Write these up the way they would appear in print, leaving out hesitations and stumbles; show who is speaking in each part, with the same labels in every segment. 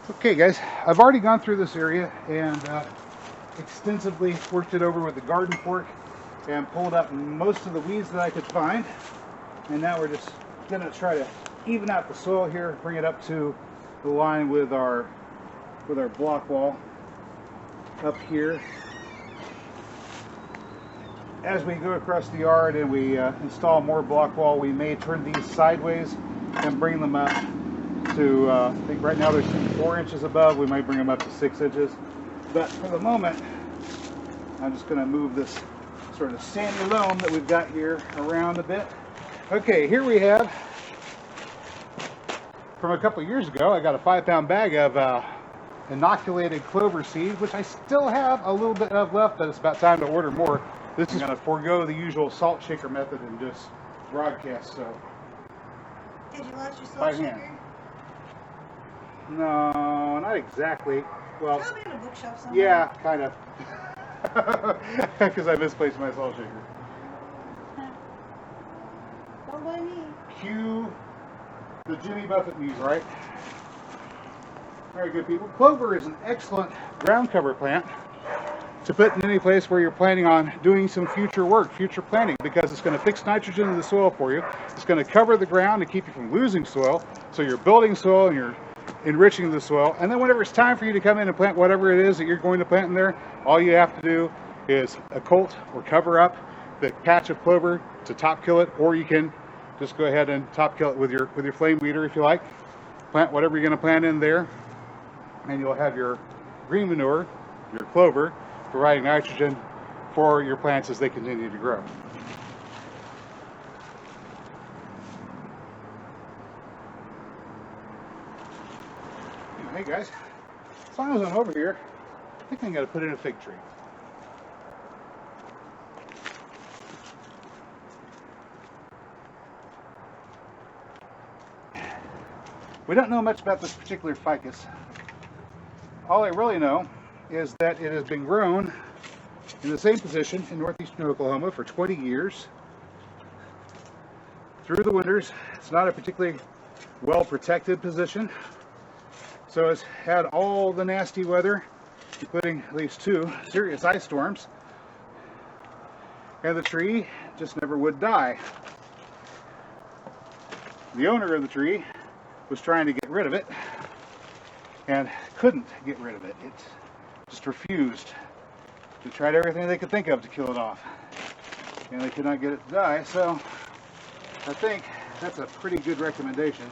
Speaker 1: Okay guys, I've already gone through this area and extensively worked it over with the garden fork and pulled up most of the weeds that I could find. And now we're just going to try to even out the soil here, bring it up to the line with our block wall up here. As we go across the yard and we install more block wall, we may turn these sideways and bring them up to, I think right now they're sitting 4 inches above. We might bring them up to 6 inches. But for the moment, I'm just going to move this sort of sandy loam that we've got here around a bit. Okay, here we have, from a couple years ago, I got a 5-pound bag of inoculated clover seed, which I still have a little bit of left, but it's about time to order more. This is going to forego the usual salt shaker method and just broadcast. So,
Speaker 2: Did you lost your
Speaker 1: by
Speaker 2: salt
Speaker 1: hand.
Speaker 2: shaker?
Speaker 1: No, not exactly. Well,
Speaker 2: Probably in a bookshelf somewhere.
Speaker 1: yeah, kind of. Because I misplaced my salt shaker.
Speaker 2: Don't blame me.
Speaker 1: Cue the Jimmy Buffett muse, right? Very good, people. Clover is an excellent ground cover plant to put in any place where you're planning on doing some future work, future planting, because it's going to fix nitrogen in the soil for you. It's going to cover the ground to keep you from losing soil. So you're building soil and you're enriching the soil. And then whenever it's time for you to come in and plant whatever it is that you're going to plant in there, all you have to do is occult or cover up the patch of clover to top kill it, or you can just go ahead and top kill it with your flame weeder if you like. Plant whatever you're going to plant in there, and you'll have your green manure, your clover, providing nitrogen for your plants as they continue to grow. Hey guys, as long as I'm over here, I think I'm going to put in a fig tree. We don't know much about this particular ficus. All I really know is that it has been grown in the same position in northeastern Oklahoma for 20 years. Through the winters, it's not a particularly well protected position. So it's had all the nasty weather, including at least 2 serious ice storms. And the tree just never would die. The owner of the tree was trying to get rid of it and couldn't get rid of it. It just refused. They tried everything they could think of to kill it off, and they could not get it to die. So I think that's a pretty good recommendation.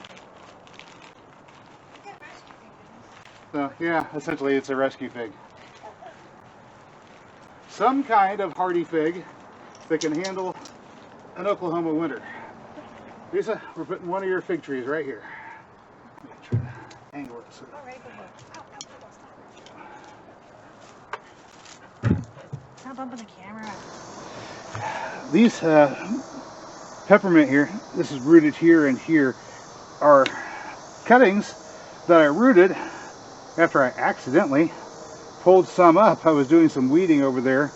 Speaker 1: So yeah, essentially it's a rescue fig. Some kind of hardy fig that can handle an Oklahoma winter. Lisa, we're putting one of your fig trees right here. Let me try to angle it. So.
Speaker 2: All right, good work. Stop bumping the camera.
Speaker 1: These peppermint here, this is rooted here and here, are cuttings that I rooted after I accidentally pulled some up. I was doing some weeding over there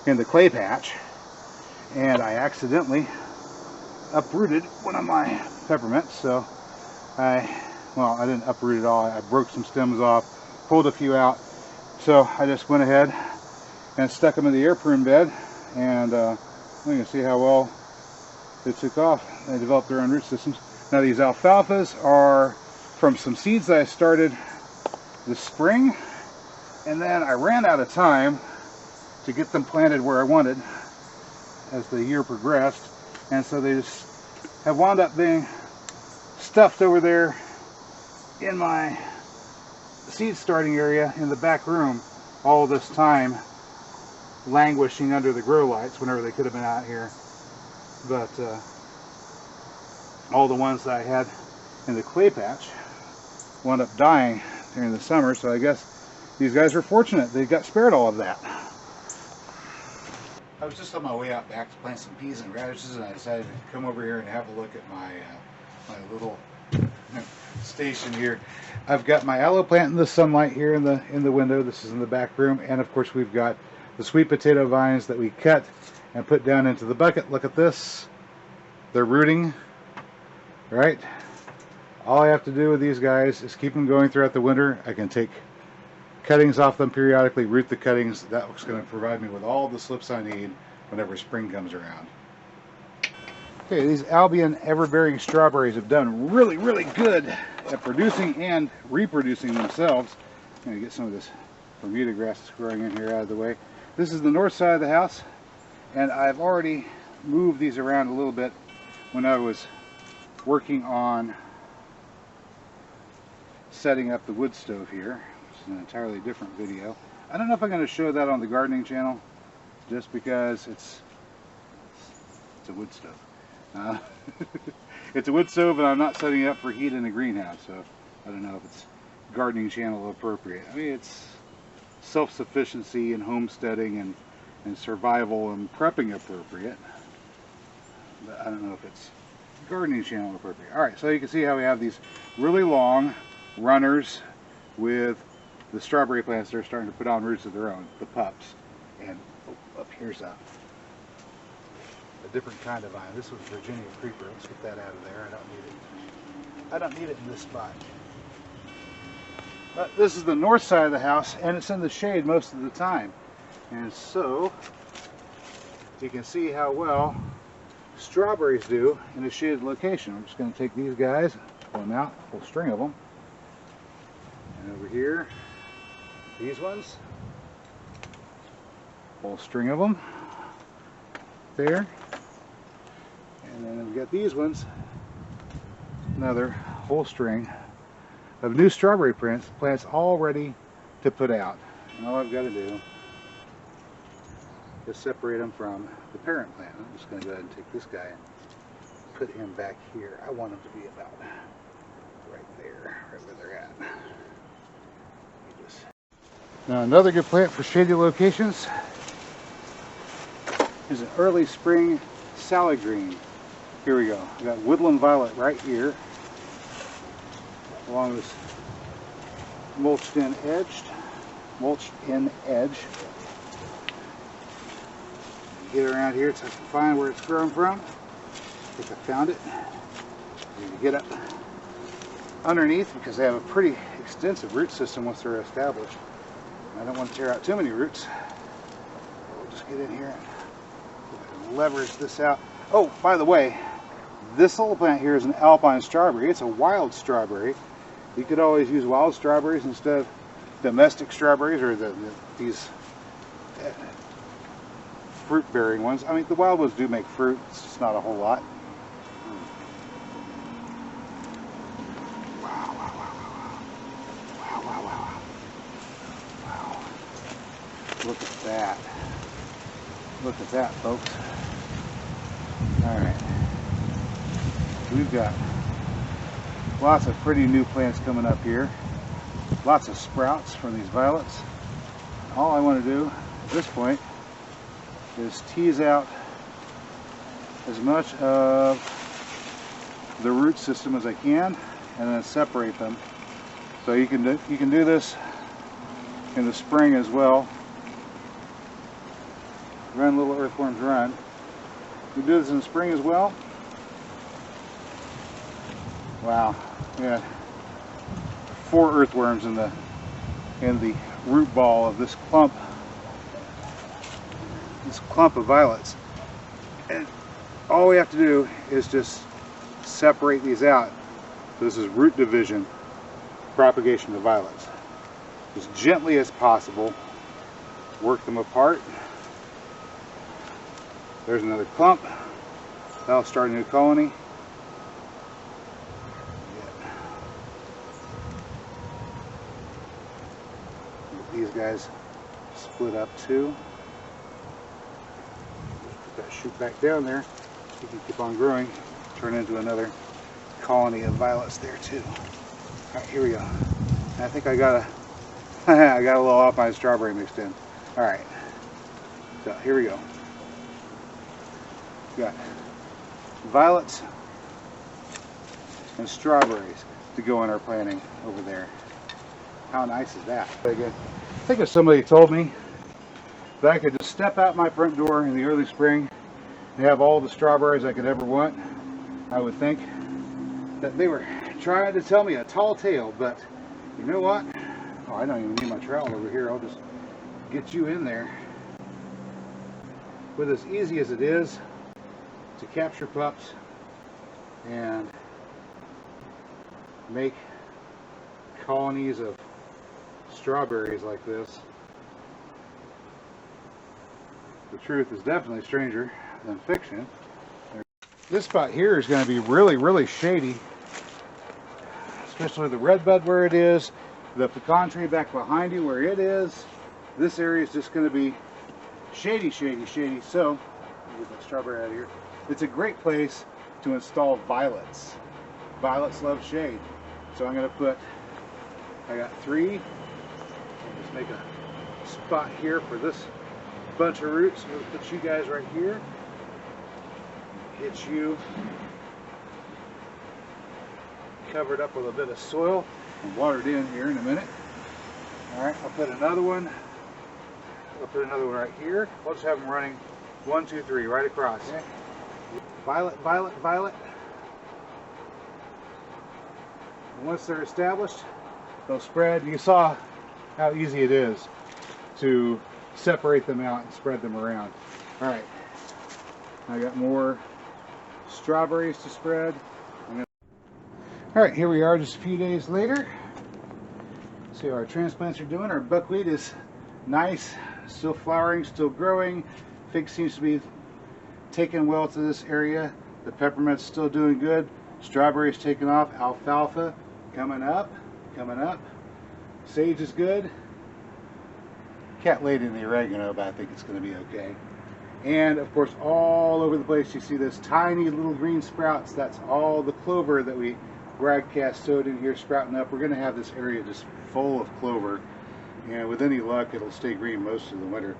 Speaker 1: in the clay patch, and I accidentally uprooted one of my peppermints. So I didn't uproot it all. I broke some stems off, pulled a few out. So I just went ahead and stuck them in the air prune bed, and you can see how well it took off. They developed their own root systems. Now these alfalfas are from some seeds that I started this spring, and then I ran out of time to get them planted where I wanted as the year progressed, and so they just have wound up being stuffed over there in my seed starting area in the back room all this time, languishing under the grow lights whenever they could have been out here. But all the ones that I had in the clay patch wound up dying during the summer, so I guess these guys were fortunate. They got spared all of that. I was just on my way out back to plant some peas and radishes, and I decided to come over here and have a look at my my little station here. I've got my aloe plant in the sunlight here in the window. This is in the back room, and of course we've got the sweet potato vines that we cut and put down into the bucket. Look at this. They're rooting, right? All I have to do with these guys is keep them going throughout the winter. I can take cuttings off them periodically, root the cuttings. That's going to provide me with all the slips I need whenever spring comes around. Okay, these Albion ever-bearing strawberries have done really, really good at producing and reproducing themselves. I'm going to get some of this Bermuda grass that's growing in here out of the way. This is the north side of the house, and I've already moved these around a little bit when I was working on setting up the wood stove here, which is an entirely different video. I don't know if I'm going to show that on the gardening channel, just because it's a wood stove. It's a wood stove, and I'm not setting it up for heat in a greenhouse, so I don't know if it's gardening channel appropriate. I mean, it's self-sufficiency and homesteading and survival and prepping appropriate, but I don't know if it's gardening channel appropriate. Alright, so you can see how we have these really long runners with the strawberry plants that are starting to put on roots of their own, the pups. And up here's a different kind of vine. This was Virginia creeper. Let's get that out of there. I don't need it in this spot. But this is the north side of the house, and it's in the shade most of the time. And so you can see how well strawberries do in a shaded location. I'm just going to take these guys, pull them out, a whole string of them. And over here, these ones, whole string of them there. And then we've got these ones, another whole string of new strawberry plants all ready to put out. And all I've got to do is separate them from the parent plant. I'm just going to go ahead and take this guy and put him back here. I want him to be about right there, right where they're at. Now another good plant for shady locations is an early spring salad green. Here we go. I've got woodland violet right here along this mulched in edge. Get around here so I can find where it's growing from. I think I found it. I need to get up underneath because they have a pretty extensive root system once they're established. I don't want to tear out too many roots. We'll just get in here and leverage this out. Oh, by the way, this little plant here is an alpine strawberry. It's a wild strawberry. You could always use wild strawberries instead of domestic strawberries or these fruit-bearing ones. I mean, the wild ones do make fruit. It's just not a whole lot. Look at that. Look at that, folks. Alright. We've got lots of pretty new plants coming up here. Lots of sprouts from these violets. All I want to do at this point is tease out as much of the root system as I can and then separate them. So you can do this in the spring as well. Run, little earthworms, run. We do this in the spring as well. Wow, we had 4 earthworms in the root ball of this clump of violets. And all we have to do is just separate these out. This is root division, propagation of violets. As gently as possible, work them apart. There's another clump. That'll start a new colony. These guys split up too. Put that shoot back down there. You can keep on growing. Turn into another colony of violets there too. All right, here we go. I think I got a little alpine strawberry mixed in. All right. So here we go. Got violets and strawberries to go in our planting over there. How nice is that? I think if somebody told me that I could just step out my front door in the early spring and have all the strawberries I could ever want, I would think that they were trying to tell me a tall tale, but you know what? Oh, I don't even need my trowel over here. I'll just get you in there. With as easy as it is to capture pups and make colonies of strawberries like this, the truth is definitely stranger than fiction. This spot here is going to be really shady, especially the redbud where it is, the pecan tree back behind you where it is. This area is just going to be shady. So, let me get that strawberry out of here. It's a great place to install violets. Violets love shade. So I'm going to put, I got 3. I'll just make a spot here for this bunch of roots. I'm going to put you guys right here. Get you covered up with a bit of soil and watered in here in a minute. Alright, I'll put another one. I'll put another one right here. We'll just have them running 1, 2, 3 right across. Okay. Violet. And once they're established, they'll spread. You saw how easy it is to separate them out and spread them around. Alright, I got more strawberries to spread. Alright, here we are just a few days later. See how our transplants are doing. Our buckwheat is nice, still flowering, still growing. Fig seems to be taking well to this area. The peppermint's still doing good. Strawberries taking off. Alfalfa coming up. Sage is good. Cat laid in the oregano, but I think it's going to be okay. And of course, all over the place you see this tiny little green sprouts. That's all the clover that we broadcast sowed in here sprouting up. We're going to have this area just full of clover, and with any luck it'll stay green most of the winter.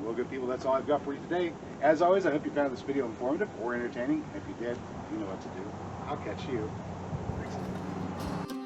Speaker 1: Well, good people, that's all I've got for you today. As always, I hope you found this video informative or entertaining. If you did, you know what to do. I'll catch you next time.